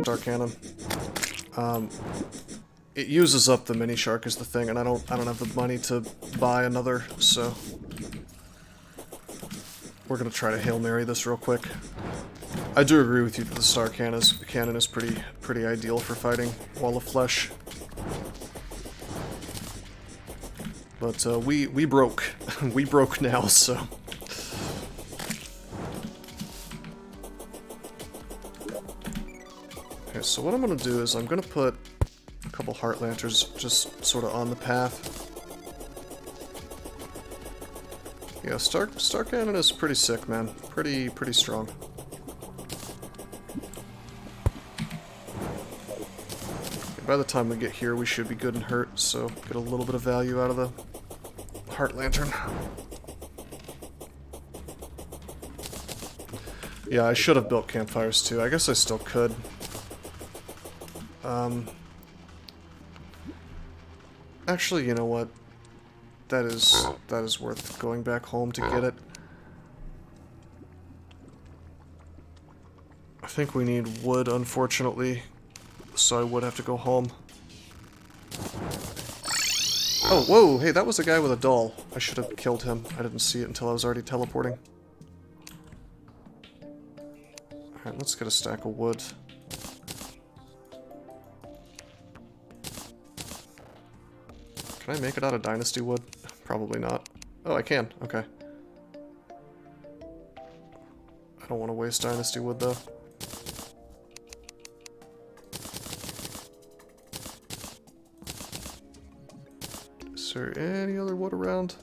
Dark Cannon. It uses up the mini shark is the thing, and I don't have the money to buy another, so we're gonna try to Hail Mary this real quick. I do agree with you that the Star Cannon is pretty ideal for fighting Wall of Flesh. But we broke. We broke now, so. Okay, so what I'm gonna do is I'm gonna put a couple heart lanterns just sort of on the path. Yeah, Star Cannon is pretty sick, man. Pretty strong. By the time we get here, we should be good and hurt, so get a little bit of value out of the heart lantern. Yeah, I should have built campfires too. I guess I still could. Actually, you know what? That is worth going back home to get it. I think we need wood, unfortunately, so I would have to go home. Oh, whoa, hey, that was a guy with a doll. I should have killed him. I didn't see it until I was already teleporting. Alright, let's get a stack of wood. Can I make it out of dynasty wood? Probably not. Oh, I can. Okay. I don't want to waste dynasty wood, though. Is there any other wood around?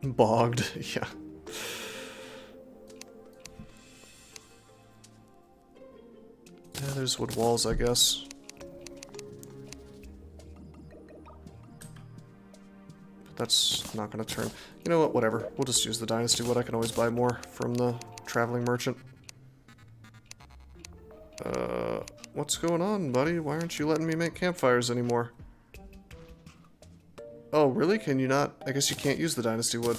Bogged, yeah. Yeah, there's wood walls, I guess. But that's not gonna turn... You know what, whatever. We'll just use the dynasty wood. I can always buy more from the traveling merchant. What's going on, buddy? Why aren't you letting me make campfires anymore? Oh, really? Can you not? I guess you can't use the dynasty wood.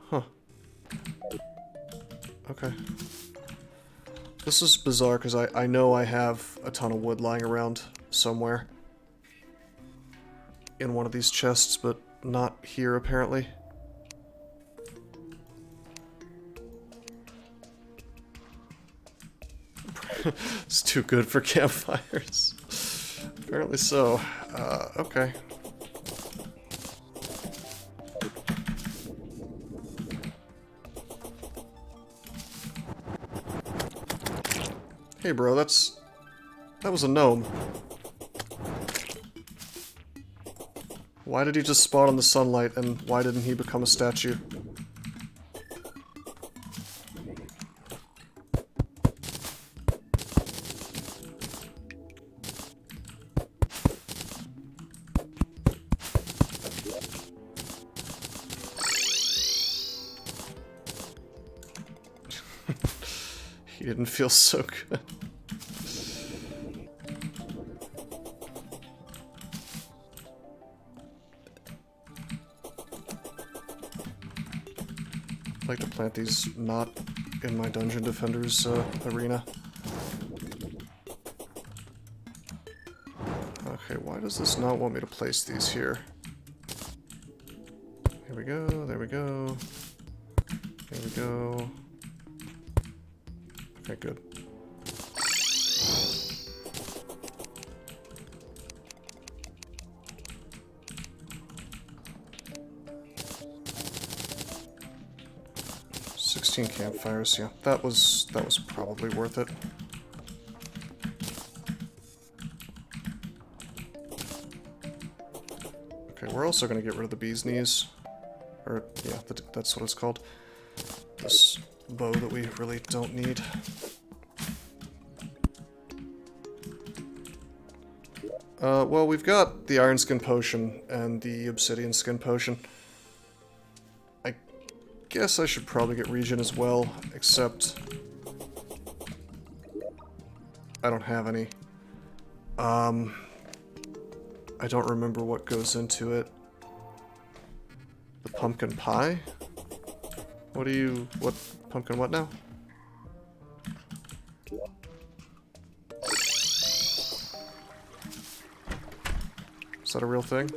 Huh. Okay. This is bizarre, because I know I have a ton of wood lying around somewhere. In one of these chests, but not here, apparently. It's too good for campfires. Apparently so. Okay. Hey bro, that was a gnome. Why did he just spawn in the sunlight, and why didn't he become a statue? He didn't feel so good. I'd like to plant these not in my Dungeon Defenders arena. Okay, why does this not want me to place these here? Here we go, there we go. There we go. Okay, good. Campfires, yeah. That was probably worth it. Okay, we're also gonna get rid of the bee's knees. Or, yeah, that's what it's called. This bow that we really don't need. Well, we've got the Iron Skin Potion and the Obsidian Skin Potion. I guess I should probably get Regen as well, except I don't have any. I don't remember what goes into it. The pumpkin pie? What pumpkin what now? that a real thing?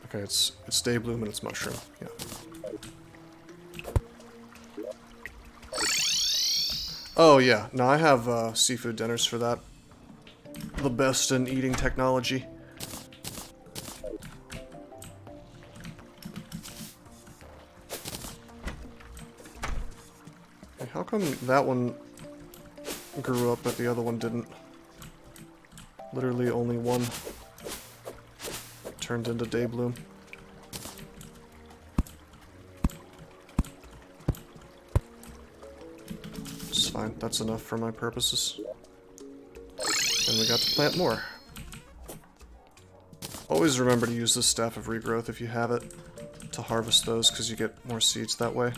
Okay, it's daybloom and it's mushroom. Yeah. Oh yeah, no, I have seafood dinners for that. The best in eating technology. Hey, how come that one grew up but the other one didn't? Literally only one turned into daybloom. It's fine, that's enough for my purposes. And we got to plant more. Always remember to use the Staff of Regrowth if you have it to harvest those, because you get more seeds that way.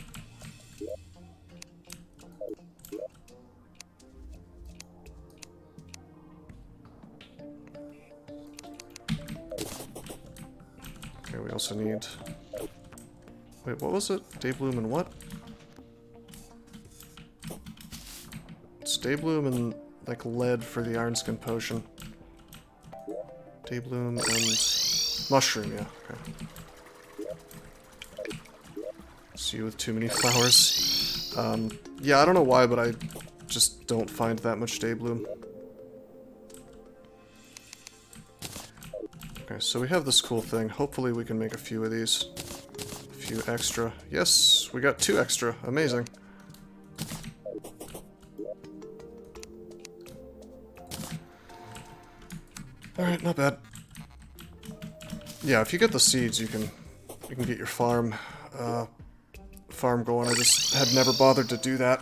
Okay, we also need... Wait, what was it? Daybloom and what? It's daybloom and, like, lead for the Ironskin potion. Daybloom and mushroom, yeah, okay. See you with too many flowers. Yeah, I don't know why, but I just don't find that much daybloom. Okay, so we have this cool thing. Hopefully we can make a few of these. A few extra. Yes, we got 2 extra. Amazing. Alright, not bad. Yeah, if you get the seeds, you can get your farm going. I just had never bothered to do that.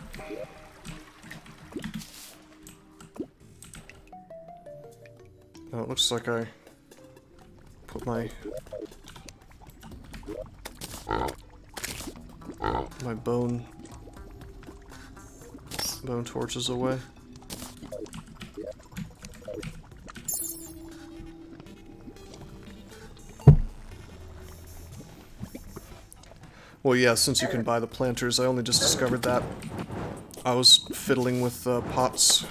Oh, it looks like I put my bone torches away. Well, yeah, since you can buy the planters, I only just discovered that. I was fiddling with pots.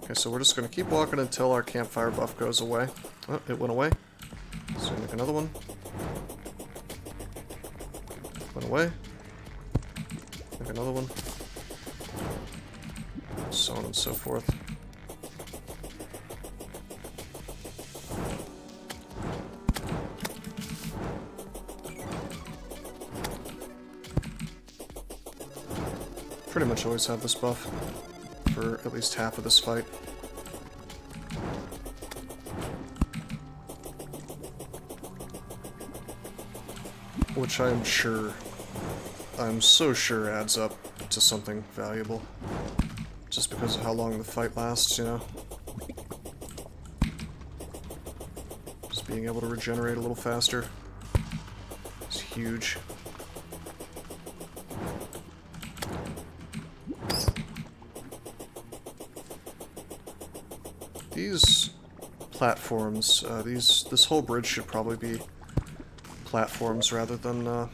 Okay, so we're just going to keep walking until our campfire buff goes away. Oh, it went away. So make another one. Went away. Make another one. So on and so forth. Pretty much always have this buff for at least half of this fight. Which I'm so sure adds up to something valuable. Just because of how long the fight lasts, you know? Just being able to regenerate a little faster is huge. These platforms, this whole bridge should probably be platforms rather than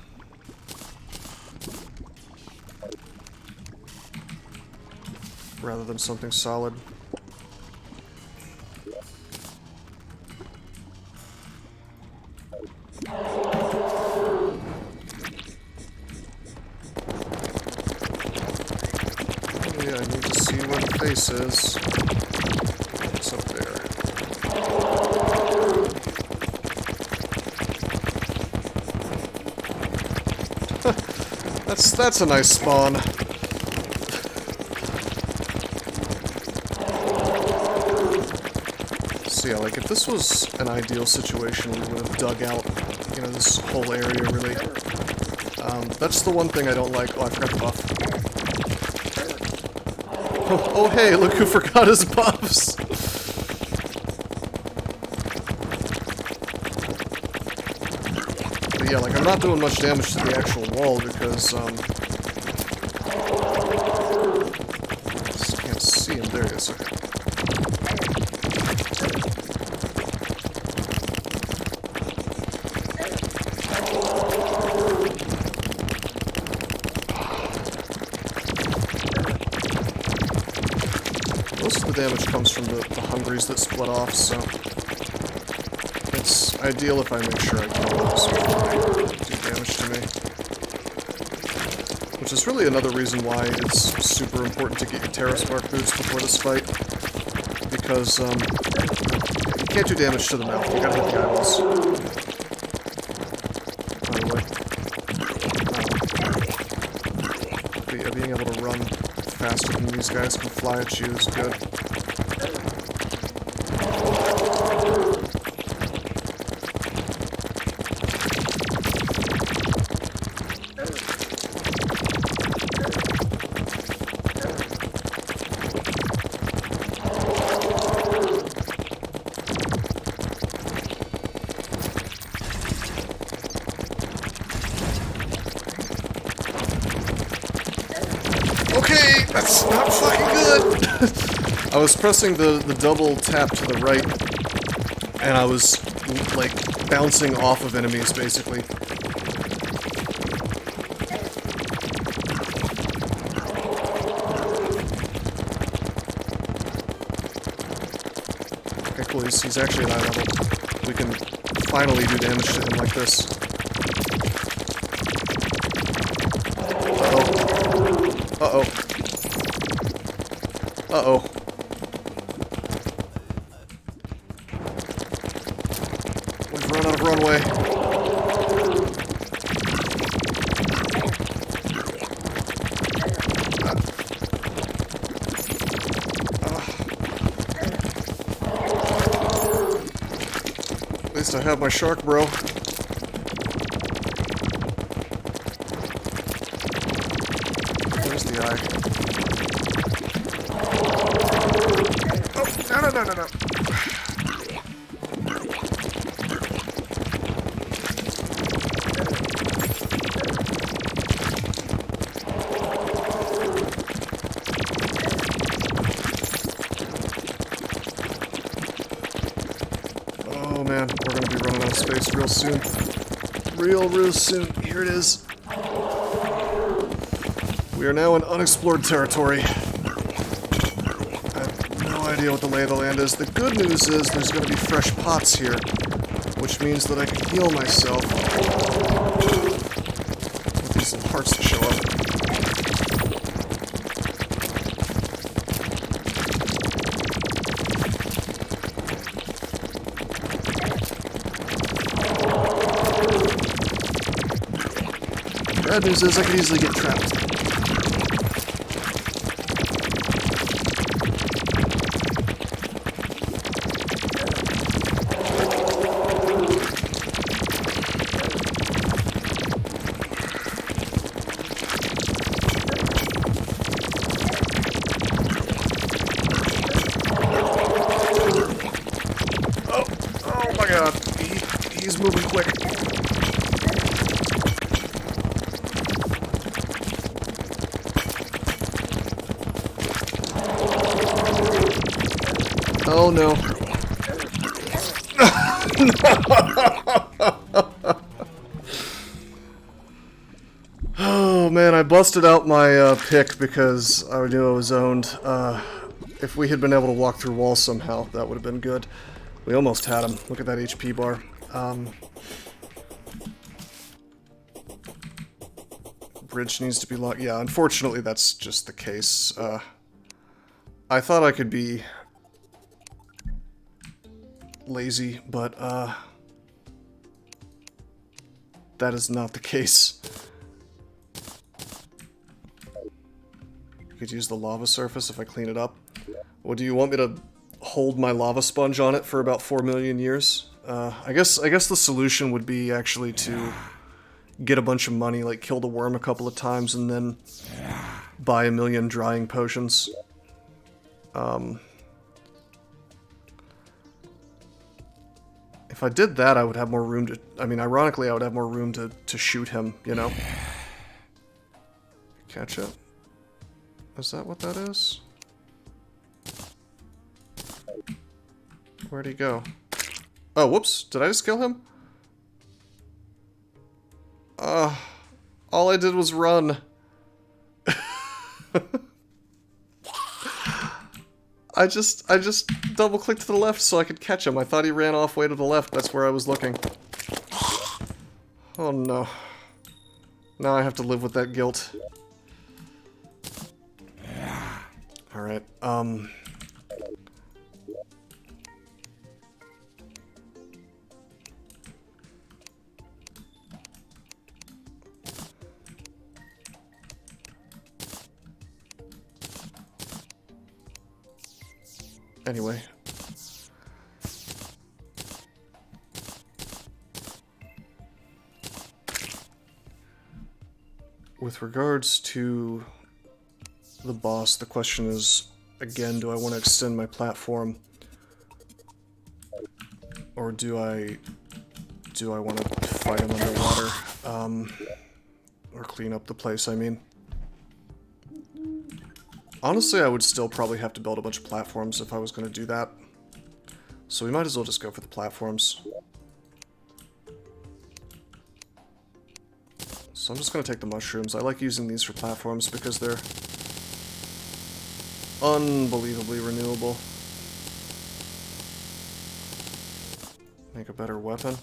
something solid. Oh yeah, I need to see where the face is. It's up there. That's a nice spawn. So yeah, like if this was an ideal situation, we would have dug out, you know, this whole area really. That's the one thing I don't like. Oh, I forgot the buff. Oh hey, look who forgot his buffs! But yeah, like I'm not doing much damage to the actual wall because, just can't see him. There he is. Okay. most of the damage comes from the hungries that split off, so it's ideal if I make sure I kill those before they do damage to me. Which is really another reason why it's super important to get your Terra Spark boots before this fight, because you can't do damage to the mouth, you gotta hit the eyeballs. By the way. Yeah, being able to run faster than these guys can fly at you is good. Okay, that's not fucking good! I was pressing the double tap to the right, and I was, like, bouncing off of enemies, basically. Okay, cool, he's actually at eye level. We can finally do damage to him like this. Uh-oh. Uh-oh. We've run out of runway. At least I have my shark, bro. Where's the eye? Oh, no. Oh man, we're gonna be running out of space real soon. Real soon. Here it is. We are now in unexplored territory. I have no idea what the lay of the land is. The good news is there's going to be fresh pots here, which means that I can heal myself with these little hearts that show up. Bad news is I could easily get trapped. Oh my god, he's moving quick. Oh no. Oh man, I busted out my pick because I knew I was owned. If we had been able to walk through walls somehow, that would have been good. We almost had him. Look at that HP bar. Bridge needs to be locked. Yeah, unfortunately that's just the case. I thought I could be lazy, but that is not the case. I could use the lava surface if I clean it up. Well, do you want me to hold my lava sponge on it for about 4 million years? I guess the solution would be actually to get a bunch of money, like kill the worm a couple of times, and then buy 1 million drying potions. If I did that, I would have more room to... I mean, ironically, I would have more room to shoot him, you know? Catch it. Is that what that is? Where'd he go? Oh, whoops. Did I just kill him? All I did was run. I just double-clicked to the left so I could catch him. I thought he ran off way to the left. That's where I was looking. Oh no. Now I have to live with that guilt. Alright, anyway. With regards to the boss, the question is, again, do I want to extend my platform? Or do I want to fight him underwater? Or clean up the place, I mean. Honestly, I would still probably have to build a bunch of platforms if I was going to do that. So we might as well just go for the platforms. So I'm just going to take the mushrooms. I like using these for platforms because they're unbelievably renewable. Make a better weapon.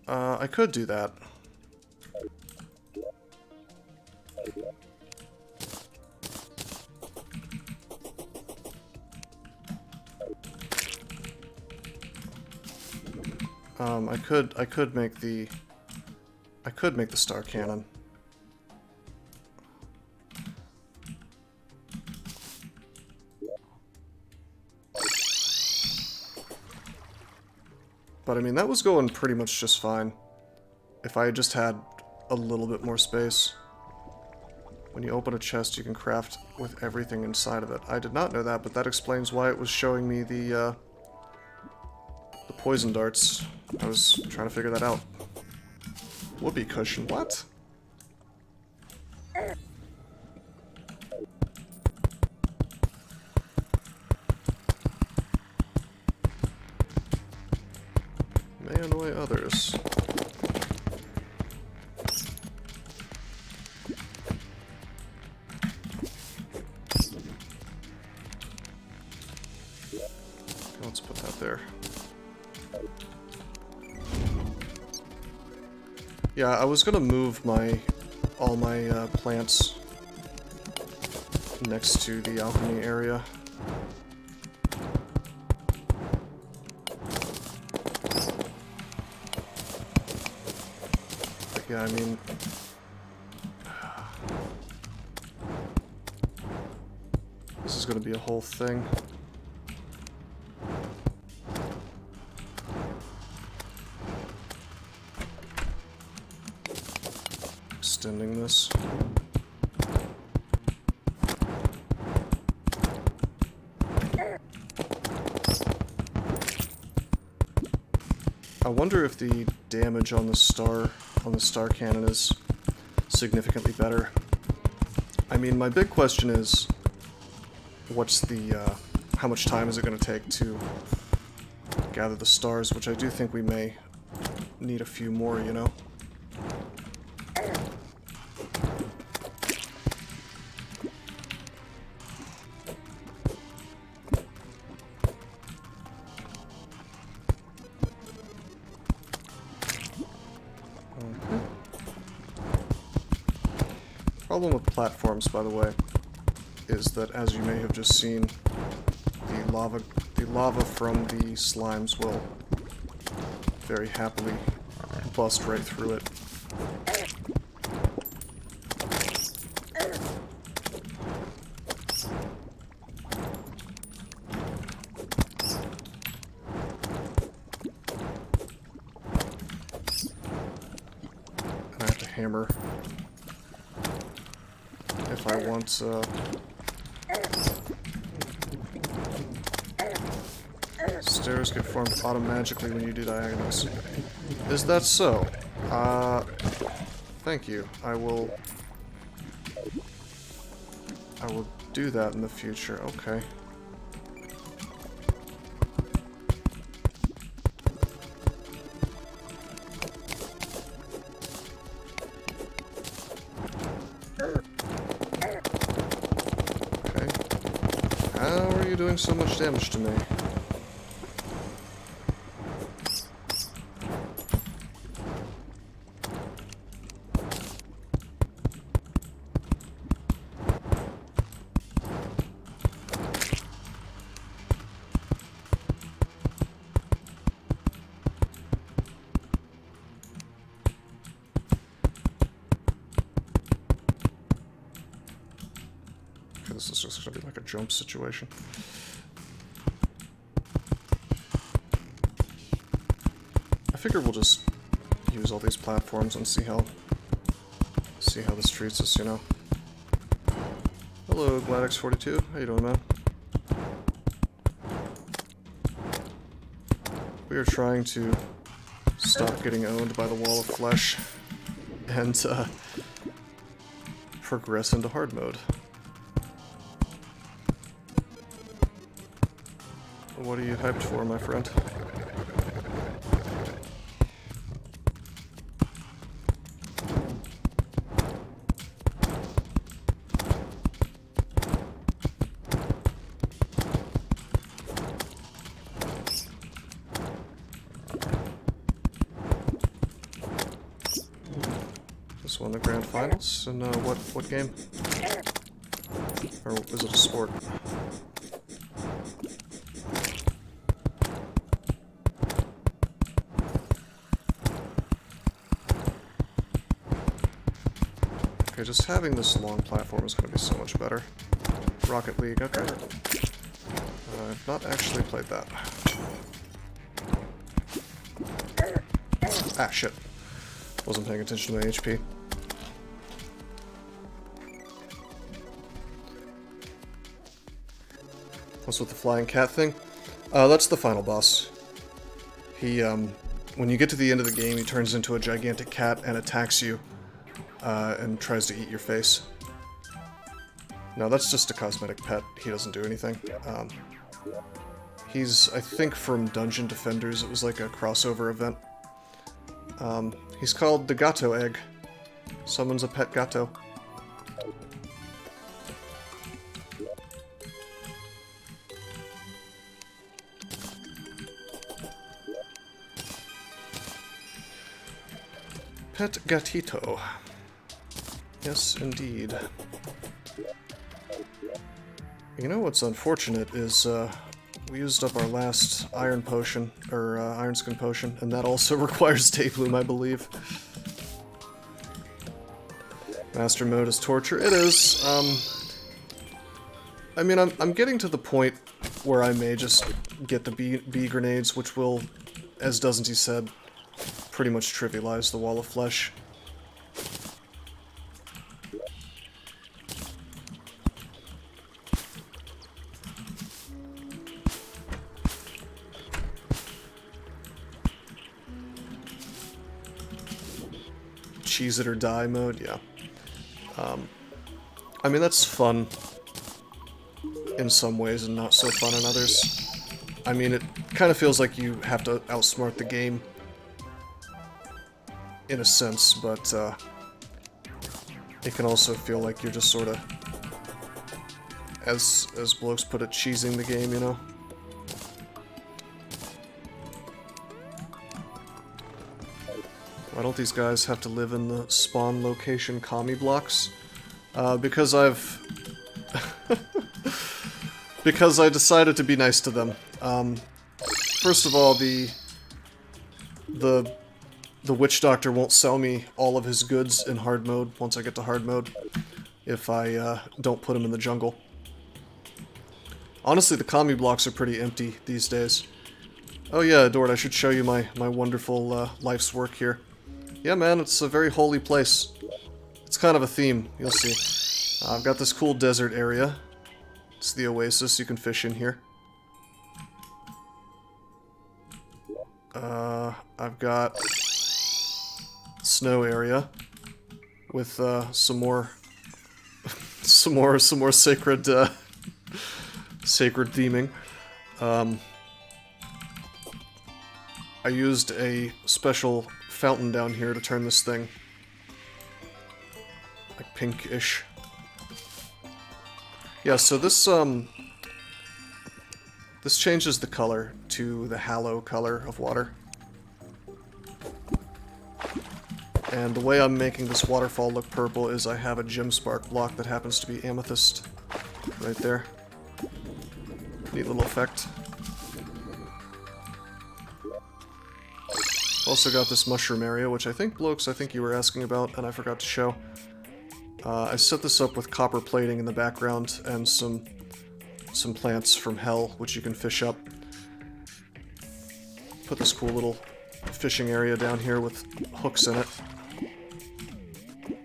I could do that. I could make the star cannon. But I mean, that was going pretty much just fine. If I had just had a little bit more space. When you open a chest, you can craft with everything inside of it. I did not know that, but that explains why it was showing me the poison darts. I was trying to figure that out. Whoopee cushion, what? May annoy others. Let's put that there. Yeah, I was gonna move all my plants next to the alchemy area. But yeah, I mean, this is gonna be a whole thing. Extending this. I wonder if the damage on the star cannon is significantly better. I mean, my big question is, what's the how much time is it going to take to gather the stars, which I do think we may need a few more, you know. Problem with platforms, by the way, is that, as you may have just seen, the lava from the slimes will very happily bust right through it. And I have to hammer if I want stairs get formed automatically when you do diagonals. Is that so? Thank you. I will do that in the future. Okay. Okay. How are you doing so much damage to me? This is just gonna be like a jump situation. I figure we'll just use all these platforms and see how this treats us, you know. Hello, Gladix42. How you doing, man? We are trying to stop getting owned by the wall of flesh and progress into hard mode. What are you hyped for, my friend? Just won the grand finals, and what game? Or is it a sport? Okay, just having this long platform is going to be so much better. Rocket League, okay. I've not actually played that. Ah, shit. Wasn't paying attention to my HP. What's with the flying cat thing? That's the final boss. He, when you get to the end of the game, he turns into a gigantic cat and attacks you. And tries to eat your face. No, that's just a cosmetic pet. He doesn't do anything. He's, I think, from Dungeon Defenders. It was like a crossover event. He's called the Gato Egg. Summons a pet gato. Pet gatito. Yes, indeed. You know what's unfortunate is, we used up our last iron potion, or iron skin potion, and that also requires day bloom, I believe. Master mode is torture. It is. I mean, I'm getting to the point where I may just get the bee grenades, which will, as Doesn't He said, pretty much trivialize the wall of flesh. Cheese it or die mode, yeah. I mean, that's fun in some ways and not so fun in others. I mean, it kind of feels like you have to outsmart the game in a sense, but it can also feel like you're just sort of, as blokes put it, cheesing the game, you know? Why don't these guys have to live in the spawn location commie blocks? Because I've... because I decided to be nice to them. First of all, the witch doctor won't sell me all of his goods in hard mode once I get to hard mode if I don't put him in the jungle. Honestly, the commie blocks are pretty empty these days. Oh yeah, Dort, I should show you my wonderful life's work here. Yeah, man, it's a very holy place. It's kind of a theme, you'll see. I've got this cool desert area. It's the oasis, you can fish in here. I've got snow area with some more sacred sacred theming. I used a special fountain down here to turn this thing like pinkish. Yeah, so this This changes the color to the halo color of water. And the way I'm making this waterfall look purple is I have a gem spark block that happens to be amethyst right there. Neat little effect. Also got this mushroom area, which I think, Blokes, I think you were asking about, and I forgot to show. I set this up with copper plating in the background and some plants from hell, which you can fish up. Put this cool little fishing area down here with hooks in it.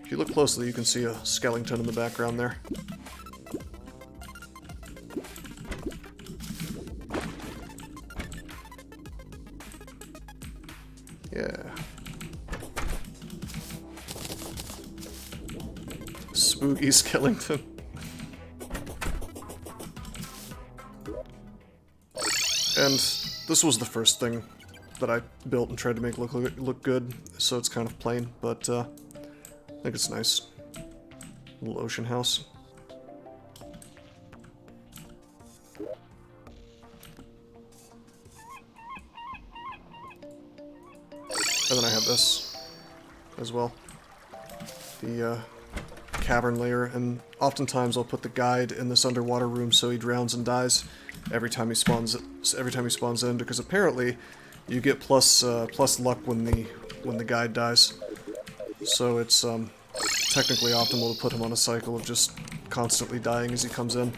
If you look closely, you can see a skeleton in the background there. Yeah. Spooky skeleton. And this was the first thing that I built and tried to make look good, so it's kind of plain, but I think it's nice. Little ocean house. And then I have this as well. The cavern layer, and oftentimes I'll put the guide in this underwater room so he drowns and dies every time he spawns in, because apparently you get plus luck when the guide dies. So it's technically optimal to put him on a cycle of just constantly dying as he comes in.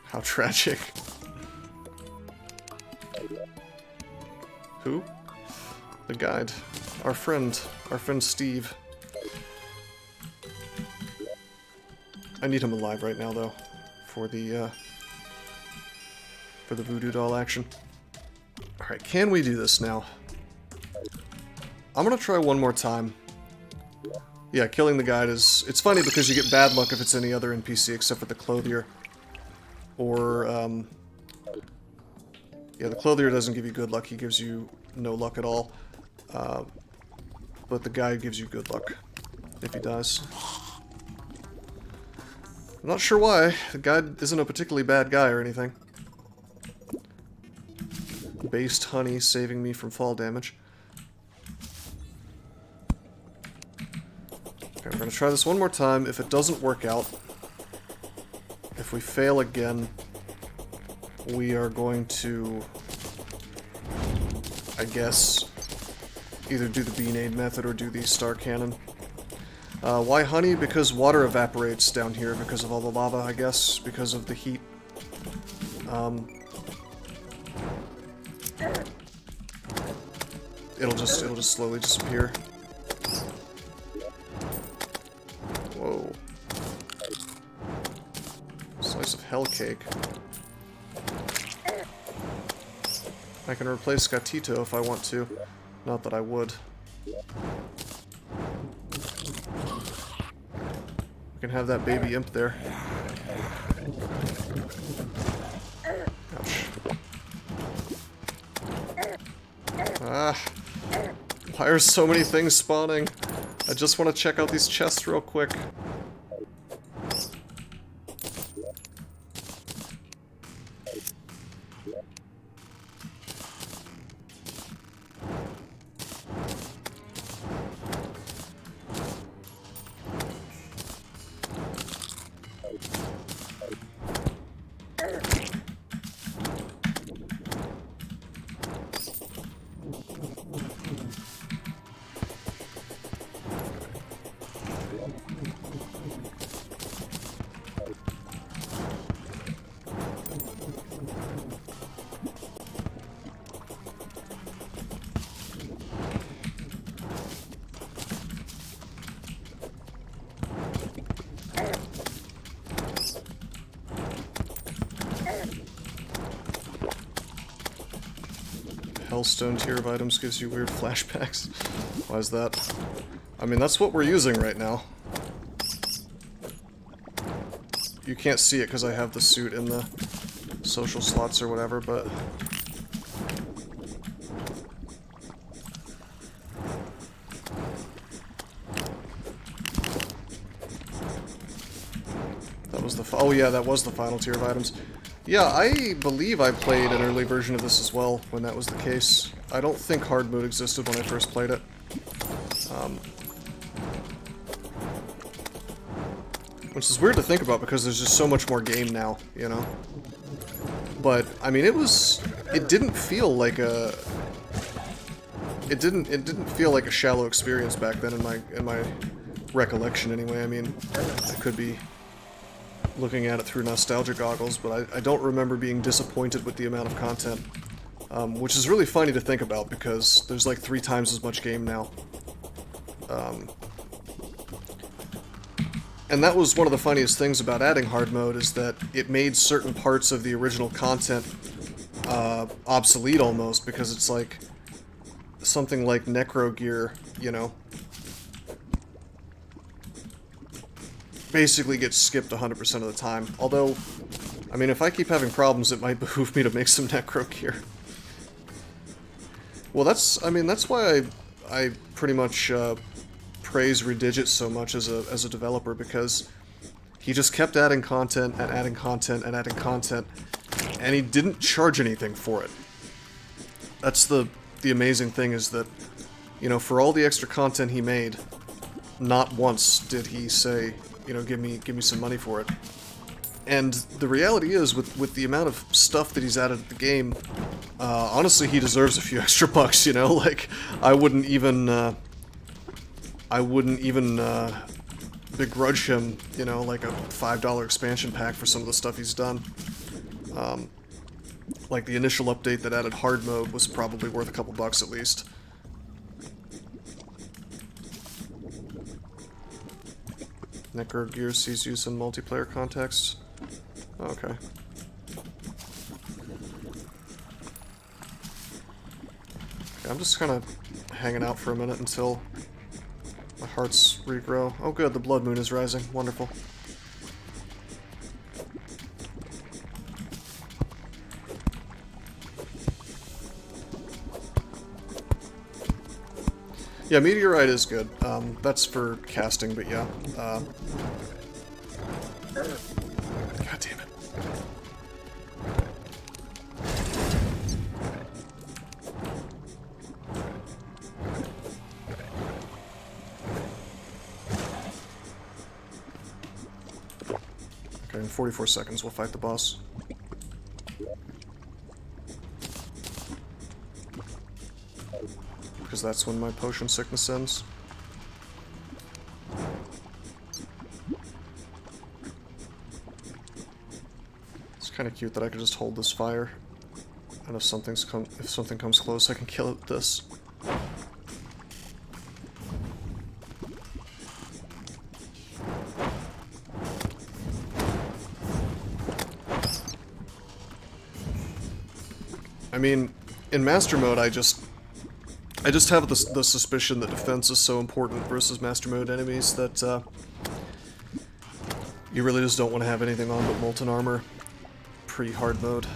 How tragic. Who? The guide. Our friend Steve. I need him alive right now, though, for the voodoo doll action. Alright, can we do this now? I'm gonna try one more time. Yeah, killing the guide is... It's funny because you get bad luck if it's any other NPC except for the clothier. Or, yeah, the clothier doesn't give you good luck, he gives you no luck at all. But the guide gives you good luck if he dies. I'm not sure why. The guide isn't a particularly bad guy or anything. Based honey saving me from fall damage. Okay, we're gonna try this one more time. If it doesn't work out, if we fail again, we are going to, I guess, either do the bean-aid method or do the star cannon. Why honey? Because water evaporates down here because of all the lava, I guess, because of the heat. It'll just slowly disappear. Whoa. Slice of hell cake. I can replace Gatito if I want to. Not that I would. We can have that baby imp there. Ouch. Ah. Why are so many things spawning? I just want to check out these chests real quick. Hellstone tier of items gives you weird flashbacks. Why is that? I mean, that's what we're using right now. You can't see it because I have the suit in the social slots or whatever, but... Oh yeah, that was the final tier of items. Yeah, I believe I played an early version of this as well when that was the case. I don't think hard mode existed when I first played it. Which is weird to think about because there's just so much more game now, you know? But, I mean, it didn't feel like a... It didn't feel like a shallow experience back then in my recollection anyway. I mean, I could be looking at it through nostalgia goggles, but I don't remember being disappointed with the amount of content. Which is really funny to think about because there's like 3 times as much game now. And that was one of the funniest things about adding hard mode, is that it made certain parts of the original content obsolete almost, because it's like something like necro gear, you know, basically gets skipped 100% of the time. Although, I mean, if I keep having problems, it might behoove me to make some necro gear. Well, that's why I pretty much praise Redigit so much as a developer, because he just kept adding content and adding content and adding content, and he didn't charge anything for it. That's the amazing thing, is that, you know, for all the extra content he made, not once did he say, you know, give me some money for it. And the reality is, with the amount of stuff that he's added to the game, honestly, he deserves a few extra bucks, you know? Like, I wouldn't even begrudge him, you know, like a $5 expansion pack for some of the stuff he's done. Like, the initial update that added hard mode was probably worth a couple bucks at least. Necro gear sees use in multiplayer contexts. Okay. Okay, I'm just kind of hanging out for a minute until my hearts regrow. Oh good, the blood moon is rising. Wonderful. Yeah, Meteorite is good. That's for casting, but yeah. God damn it. Okay, in 44 seconds we'll fight the boss. Because that's when my potion sickness ends. It's kind of cute that I could just hold this fire, and if something comes close, I can kill it with this. I mean, in Master Mode, I just have the suspicion that defense is so important versus Master Mode enemies that you really just don't want to have anything on but Molten Armor pre-hard mode.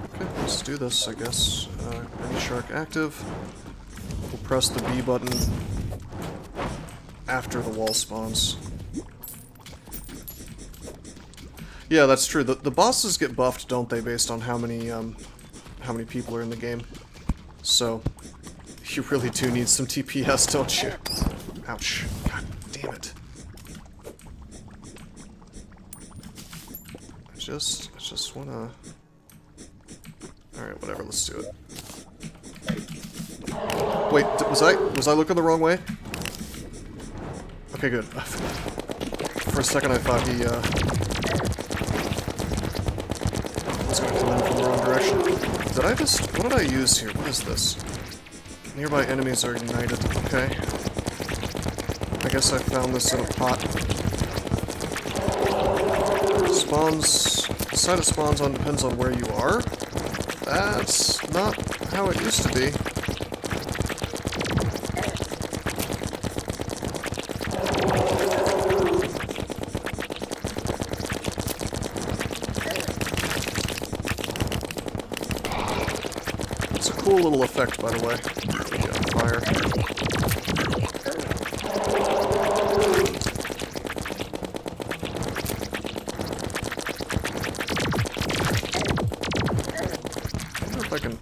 Okay, let's do this, I guess. Any shark active. We'll press the B button after the wall spawns. Yeah, that's true. The bosses get buffed, don't they, based on how many people are in the game. So, you really do need some TPS, don't you? Ouch. God damn it. I just wanna... Alright, whatever, let's do it. Wait, was I looking the wrong way? Okay, good. For a second I thought he, was gonna come in from the wrong direction. What did I use here? What is this? Nearby enemies are ignited. Okay. I guess I found this in a pot. Spawns... The site it spawns on depends on where you are? That's not how it used to be. Cool little effect, by the way. Yeah, fire. can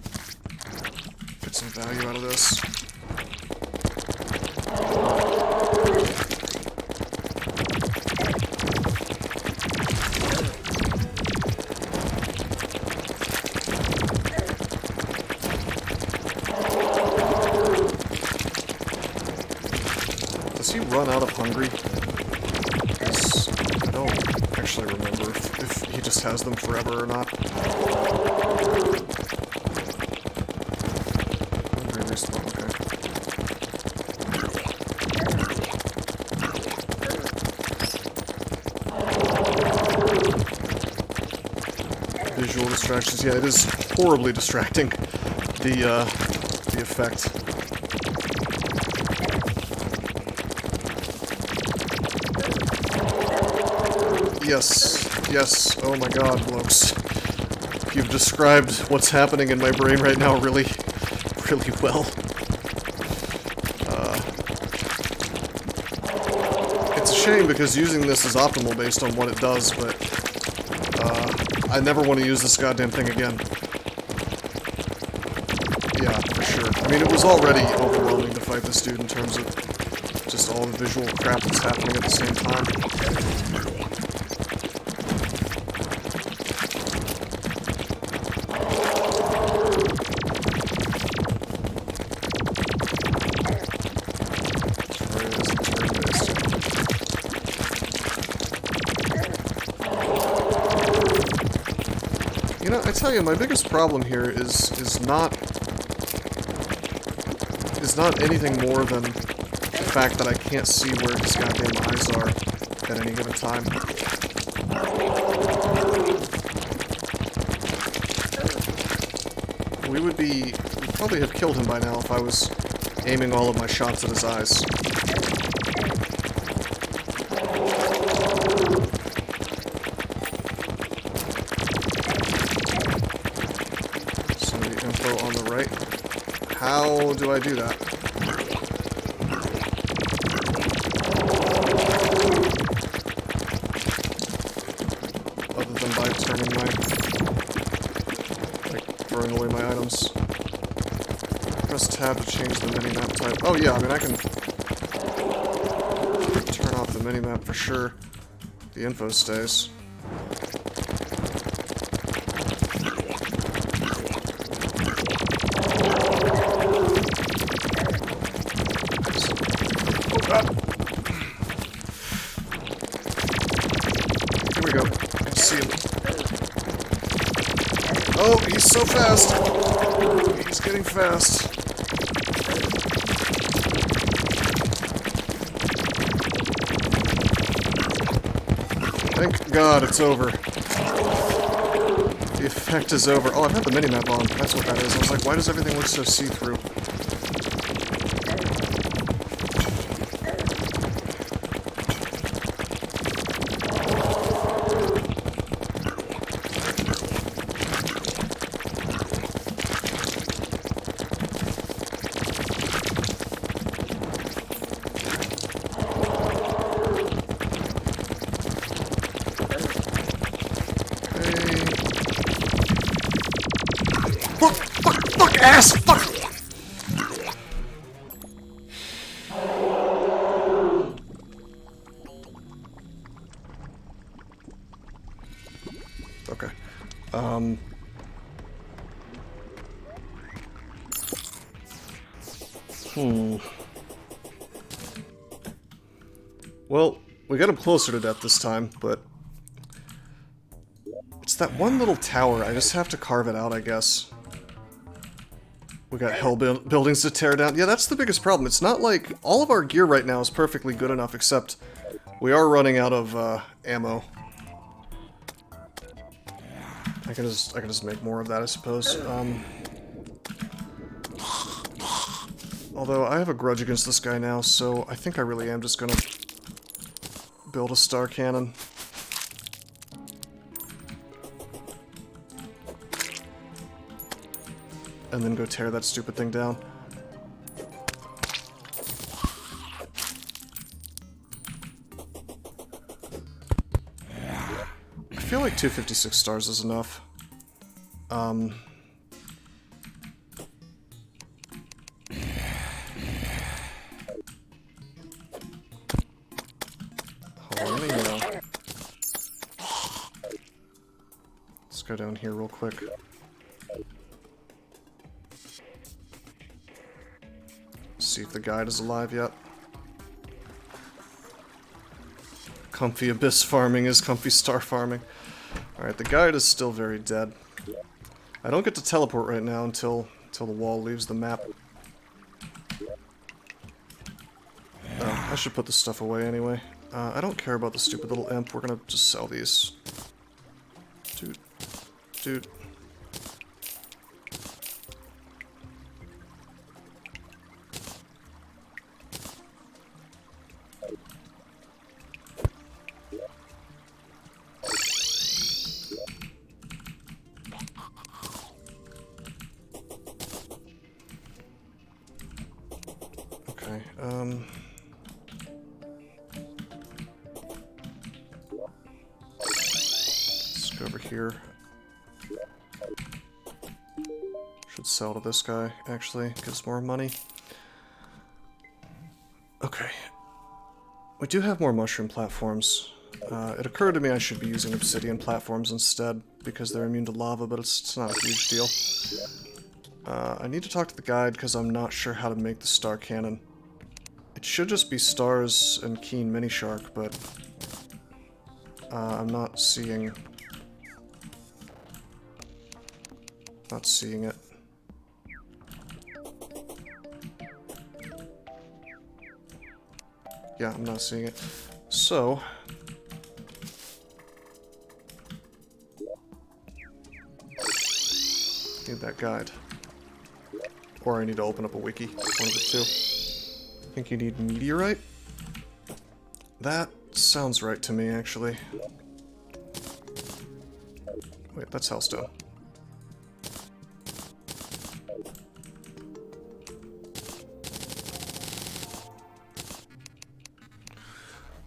get some value out of this. Does he run out of hungry? I don't actually remember if he just has them forever or not. Hungry respawn, okay. Visual distractions, yeah, it is horribly distracting, the effect. Yes, yes, oh my god, blokes. You've described what's happening in my brain right now really, really well. It's a shame because using this is optimal based on what it does, but I never want to use this goddamn thing again. Yeah, for sure. I mean, it was already overwhelming to fight this dude in terms of just all the visual crap that's happening at the same time. You know, I tell you, my biggest problem here is not anything more than the fact that I can't see where his goddamn eyes are at any given time. We'd probably have killed him by now if I was aiming all of my shots at his eyes. Some of the info on the right. How do I do that? Other than by turning throwing away my items. Press tab to change the minimap type. Oh yeah, I mean I can turn off the minimap for sure. The info stays. Here we go. I can see him. Oh, he's so fast! He's getting fast. Thank God it's over. The effect is over. Oh, I've had the minimap on. That's what that is. I was like, why does everything look so see-through? Fuck, ass! Fuck! Okay. Well, we got him closer to death this time, but it's that one little tower. I just have to carve it out, I guess. We got hell buildings to tear down. Yeah, that's the biggest problem. It's not like all of our gear right now is perfectly good enough, except we are running out of ammo. I can just make more of that, I suppose. Although I have a grudge against this guy now, so I think I really am just gonna build a star cannon. And then go tear that stupid thing down. I feel like 256 stars is enough. go down here real quick. See if the guide is alive yet. Comfy abyss farming is comfy star farming. Alright, the guide is still very dead. I don't get to teleport right now until the wall leaves the map. I should put this stuff away anyway. I don't care about the stupid little imp. We're gonna just sell these. Dude. Okay, let's go over here. Should sell to this guy, actually, gives more money. Okay. We do have more mushroom platforms. It occurred to me I should be using obsidian platforms instead, because they're immune to lava, but it's not a huge deal. I need to talk to the guide, because I'm not sure how to make the star cannon. It should just be stars and keen mini shark, but I'm not seeing it. Yeah, I'm not seeing it. So need that guide. Or I need to open up a wiki. One of the two. I think you need meteorite? That sounds right to me, actually. Wait, that's hellstone.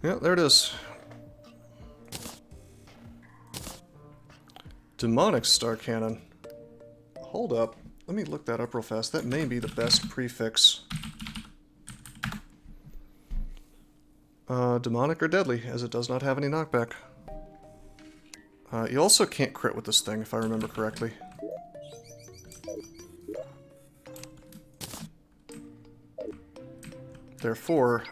Yeah, there it is. Demonic star cannon. Hold up. Let me look that up real fast. That may be the best prefix. Demonic or deadly, as it does not have any knockback. You also can't crit with this thing, if I remember correctly. Therefore,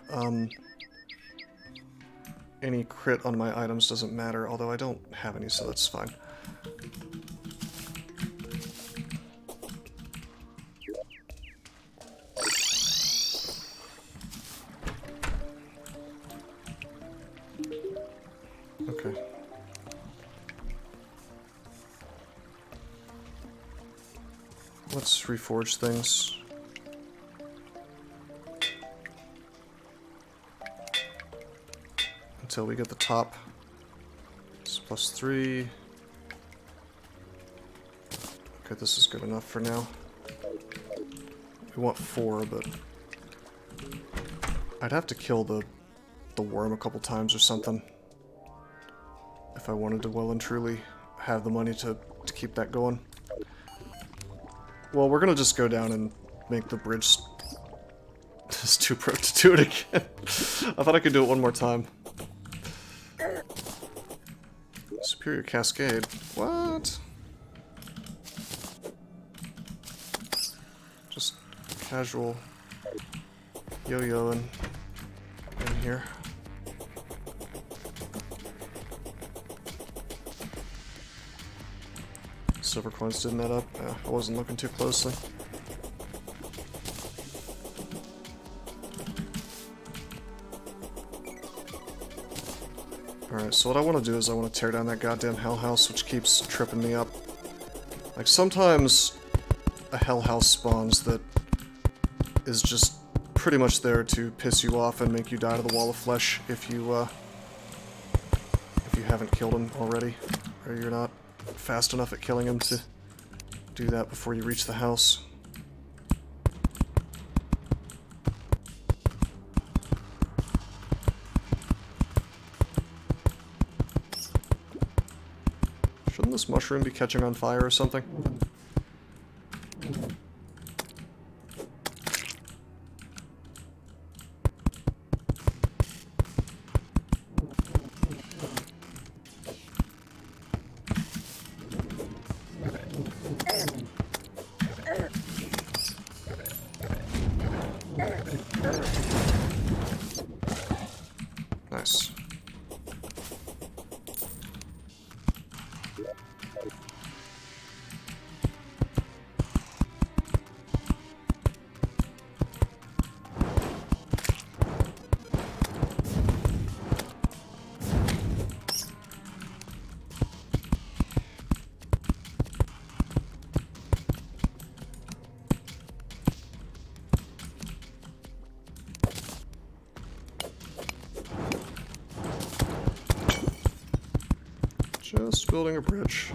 any crit on my items doesn't matter, although I don't have any, so that's fine. Okay. Let's reforge things. Until we get the top. It's +3. Okay, this is good enough for now. We want 4, but I'd have to kill the worm a couple times or something if I wanted to well and truly have the money to keep that going. Well, we're gonna just go down and make the bridge. It's too broke to do it again. I thought I could do it one more time. Superior Cascade. What? Just casual yo-yoing in here. Silver coins didn't add up. I wasn't looking too closely. Alright, so what I want to do is I want to tear down that goddamn hell house, which keeps tripping me up. Like, sometimes a hell house spawns that is just pretty much there to piss you off and make you die to the wall of flesh if you haven't killed him already, or you're not fast enough at killing him to do that before you reach the house. Shouldn't this mushroom be catching on fire or something? Just building a bridge.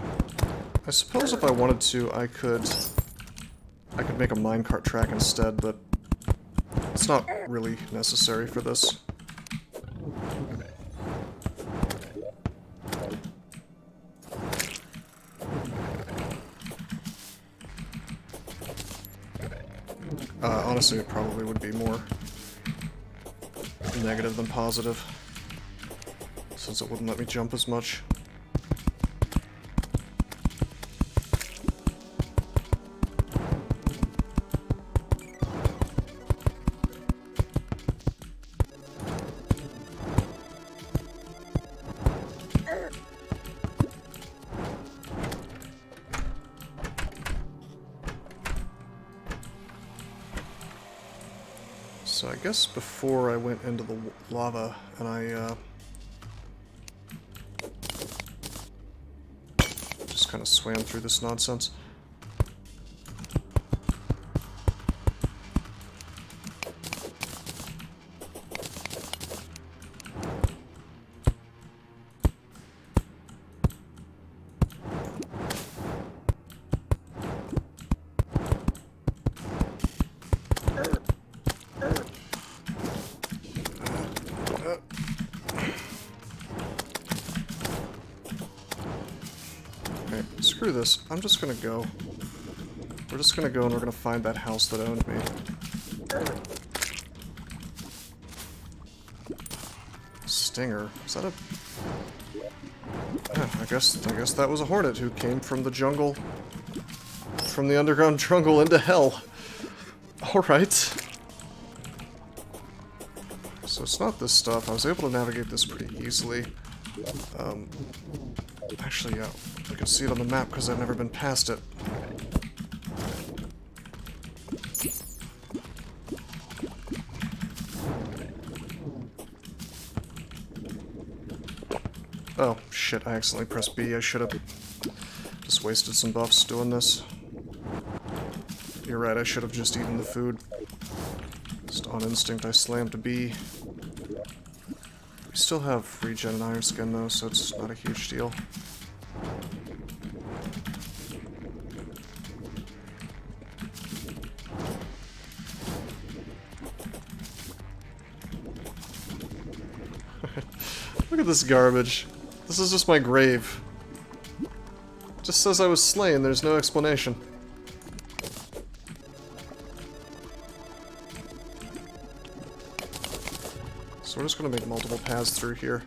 I suppose if I wanted to, I could make a minecart track instead, but it's not really necessary for this. Honestly, it probably would be more negative than positive, since it wouldn't let me jump as much. So I guess before I went into the lava and I just kind of swam through this nonsense. Screw this. I'm just gonna go. We're just gonna go and we're gonna find that house that owned me. Stinger. Is that a... Yeah, I guess that was a hornet who came from the jungle. From the underground jungle into hell. Alright. So it's not this stuff. I was able to navigate this pretty easily. Actually, yeah, I can see it on the map because I've never been past it. Oh, shit, I accidentally pressed B. I should have just wasted some buffs doing this. You're right, I should have just eaten the food. Just on instinct, I slammed B. We still have regen and iron skin, though, so it's not a huge deal. Look at this garbage. This is just my grave. It just says I was slain, there's no explanation. So we're just gonna make multiple paths through here.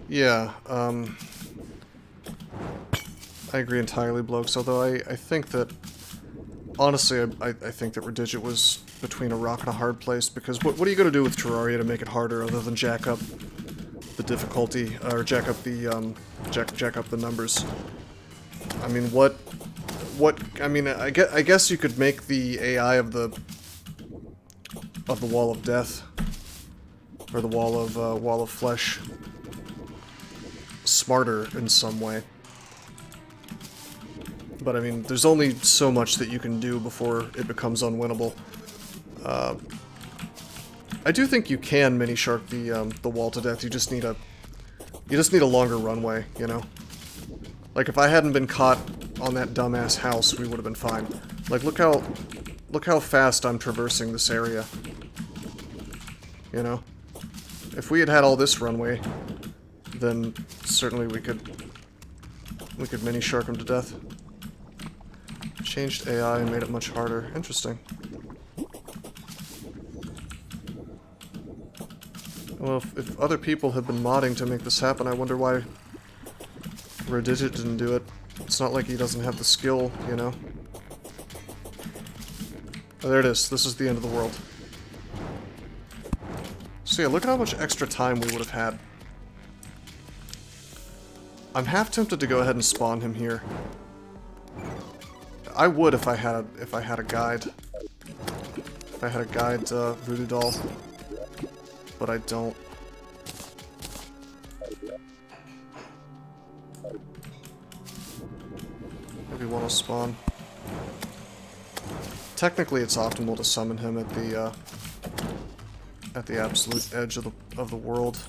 Yeah, I agree entirely, blokes, although I think that, honestly, I think that Redigit was between a rock and a hard place, because what are you going to do with Terraria to make it harder other than jack up the difficulty, or jack up the, jack up the numbers? I mean, I mean, I guess you could make the AI of the Wall of Death, or the Wall of Flesh, smarter in some way. But I mean, there's only so much that you can do before it becomes unwinnable. I do think you can mini shark the wall to death. You just need a longer runway, you know. Like if I hadn't been caught on that dumbass house, we would have been fine. Like look how fast I'm traversing this area. You know, if we had had all this runway, then certainly we could mini shark him to death. Changed AI and made it much harder. Interesting. Well, if other people have been modding to make this happen, I wonder why Redigit didn't do it. It's not like he doesn't have the skill, you know? Oh, there it is. This is the end of the world. So yeah, look at how much extra time we would have had. I'm half tempted to go ahead and spawn him here. I would if I had a guide. If I had a guide voodoo doll. But I don't. Maybe one will spawn. Technically, it's optimal to summon him at the absolute edge of the world.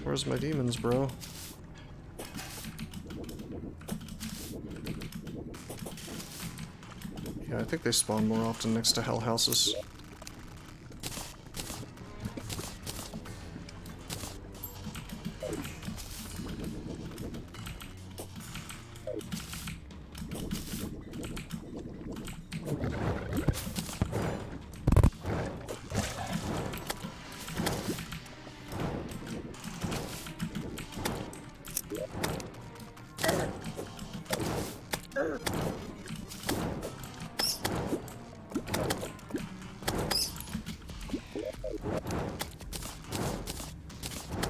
Where's my demons, bro? Yeah, I think they spawn more often next to hell houses.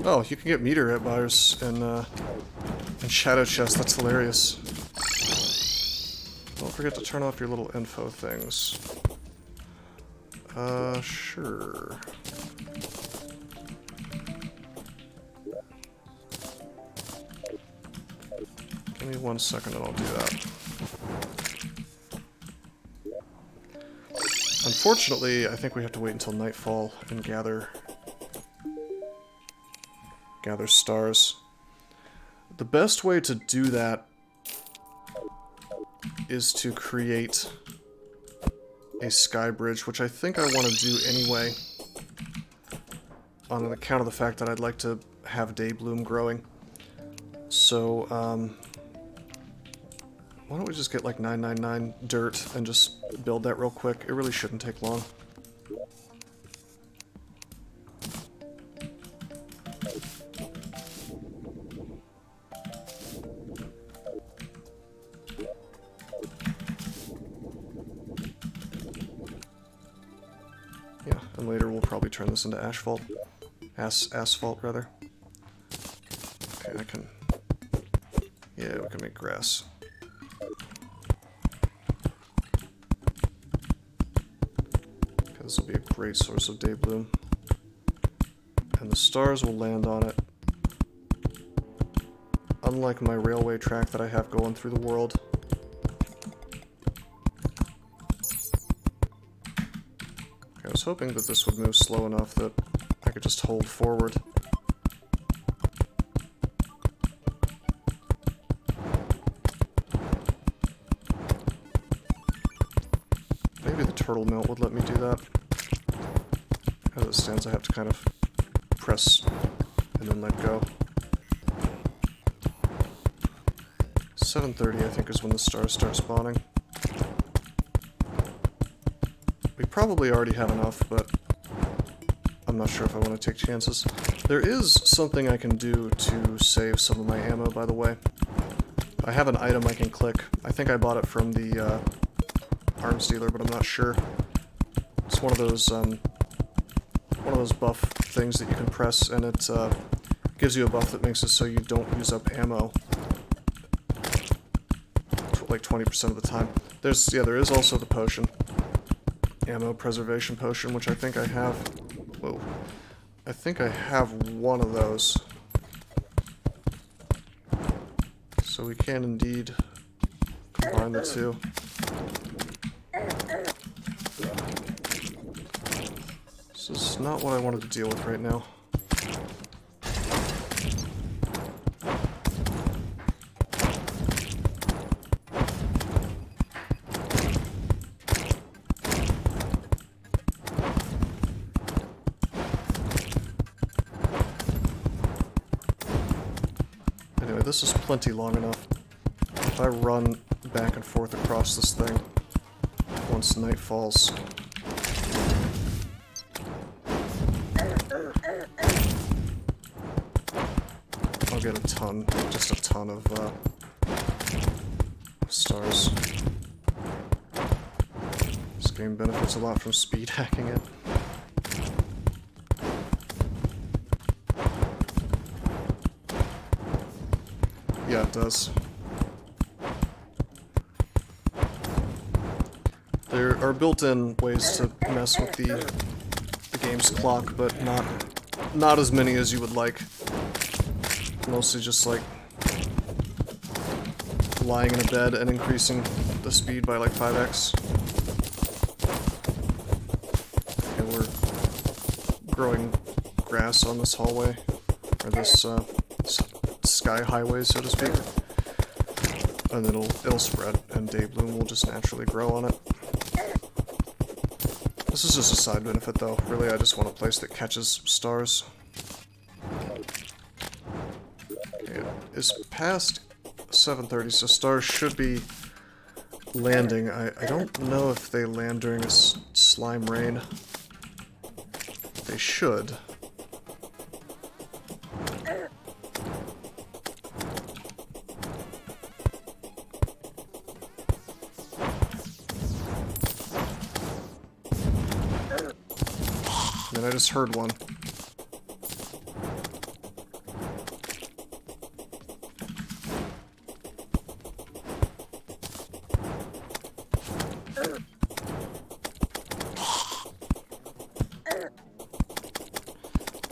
Oh, you can get meteorite bars and shadow chest. That's hilarious. Don't forget to turn off your little info things. Sure. Give me 1 second and I'll do that. Unfortunately, I think we have to wait until nightfall and gather stars. The best way to do that is to create a sky bridge, which I think I want to do anyway, on account of the fact that I'd like to have day bloom growing. So, why don't we just get like 999 dirt and just build that real quick? It really shouldn't take long. Yeah, and later we'll probably turn this into asphalt. Asphalt, rather. Okay, I can... Yeah, we can make grass. Okay, this will be a great source of day bloom. And the stars will land on it. Unlike my railway track that I have going through the world. I was hoping that this would move slow enough that I could just hold forward. Maybe the turtle melt would let me do that. As it stands, I have to kind of press and then let go. 7:30, I think, is when the stars start spawning. We probably already have enough, but I'm not sure if I want to take chances. There is something I can do to save some of my ammo, by the way. I have an item I can click. I think I bought it from the arms dealer, but I'm not sure. It's one of those buff things that you can press, and it gives you a buff that makes it so you don't use up ammo. Like 20% of the time. There is also the potion. Ammo preservation potion, which I think I have. Whoa. I think I have one of those. So we can indeed combine the two. This is not what I wanted to deal with right now. this is plenty long enough. If I run back and forth across this thing once night falls... I'll get a ton, just a ton of stars. This game benefits a lot from speed hacking it. Yeah, it does. There are built-in ways to mess with the game's clock, but not as many as you would like. Mostly just like lying in a bed and increasing the speed by like 5x. And we're growing grass on this hallway, or this sky highway, so to speak. And it'll spread, and Daybloom will just naturally grow on it. This is just a side benefit though. Really, I just want a place that catches stars. Is past 7:30, so stars should be landing. I don't know if they land during a slime rain. They should. And I just heard one.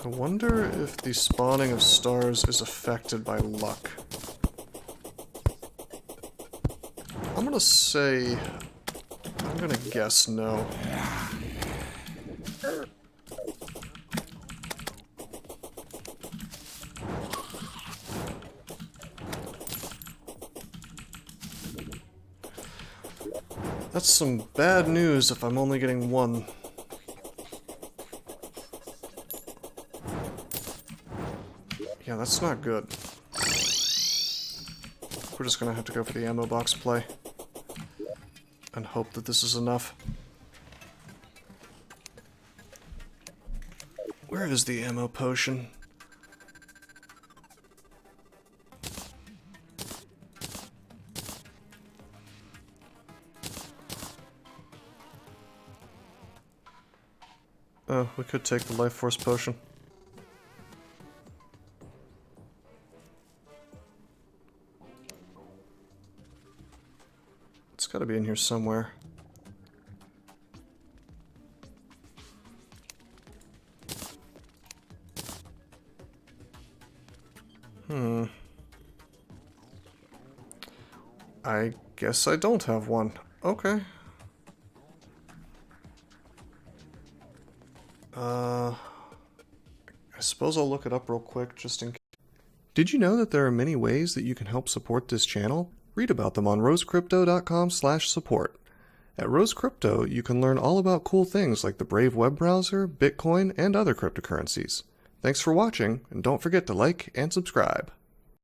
I wonder if the spawning of stars is affected by luck. I'm gonna guess no. That's some bad news if I'm only getting one. Yeah, that's not good. We're just gonna have to go for the ammo box play. And hope that this is enough. Where is the ammo potion? Oh, we could take the life force potion. It's gotta be in here somewhere. I guess I don't have one. Okay. I suppose I'll look it up real quick just in case. Did you know that there are many ways that you can help support this channel? Read about them on rosecrypto.com/support. At Rose Crypto, you can learn all about cool things like the Brave web browser, Bitcoin, and other cryptocurrencies. Thanks for watching, and don't forget to like and subscribe.